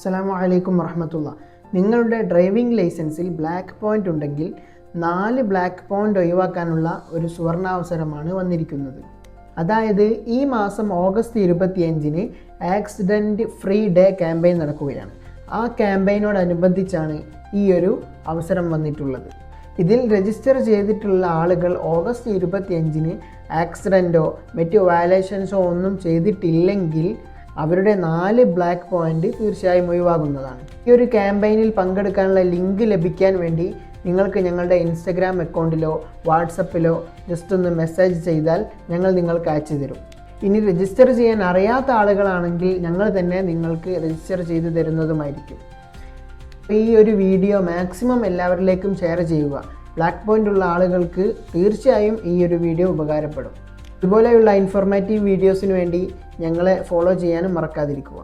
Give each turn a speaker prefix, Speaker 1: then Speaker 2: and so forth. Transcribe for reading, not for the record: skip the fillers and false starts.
Speaker 1: അസ്സലാമു അലൈക്കും വറഹ്മത്തുള്ള. നിങ്ങളുടെ ഡ്രൈവിംഗ് ലൈസൻസിൽ ബ്ലാക്ക് പോയിൻ്റ് ഉണ്ടെങ്കിൽ 4 ബ്ലാക്ക് പോയിൻ്റ് ഒഴിവാക്കാനുള്ള ഒരു സുവർണാവസരമാണ് വന്നിരിക്കുന്നത്. അതായത് ഈ മാസം ഓഗസ്റ്റ് 25-ന് ആക്സിഡൻറ്റ് ഫ്രീ ഡേ ക്യാമ്പയിൻ നടക്കുകയാണ്. ആ ക്യാമ്പയിനോടനുബന്ധിച്ചാണ് ഈ ഒരു അവസരം വന്നിട്ടുള്ളത്. ഇതിൽ രജിസ്റ്റർ ചെയ്തിട്ടുള്ള ആളുകൾ ഓഗസ്റ്റ് 25-ന് ആക്സിഡൻറ്റോ മറ്റു വയലേഷൻസോ ഒന്നും ചെയ്തിട്ടില്ലെങ്കിൽ അവരുടെ 4 ബ്ലാക്ക് പോയിൻ്റ് തീർച്ചയായും ഒഴിവാകുന്നതാണ്. ഈ ഒരു ക്യാമ്പയിനിൽ പങ്കെടുക്കാനുള്ള ലിങ്ക് ലഭിക്കാൻ വേണ്ടി നിങ്ങൾക്ക് ഞങ്ങളുടെ ഇൻസ്റ്റഗ്രാം അക്കൗണ്ടിലോ വാട്സപ്പിലോ ജസ്റ്റ് ഒന്ന് മെസ്സേജ് ചെയ്താൽ ഞങ്ങൾ നിങ്ങൾക്ക് അയച്ചു തരും. ഇനി രജിസ്റ്റർ ചെയ്യാൻ അറിയാത്ത ആളുകളാണെങ്കിൽ ഞങ്ങൾ തന്നെ നിങ്ങൾക്ക് രജിസ്റ്റർ ചെയ്ത് തരുന്നതുമായിരിക്കും. ഈ ഒരു വീഡിയോ മാക്സിമം എല്ലാവരിലേക്കും ഷെയർ ചെയ്യുക. ബ്ലാക്ക് പോയിൻ്റ് ഉള്ള ആളുകൾക്ക് തീർച്ചയായും ഈ ഒരു വീഡിയോ ഉപകാരപ്പെടും. ഇതുപോലെയുള്ള ഇൻഫോർമേറ്റീവ് വീഡിയോസിന് വേണ്ടി ഞങ്ങളെ ഫോളോ ചെയ്യാനും മറക്കാതിരിക്കുക.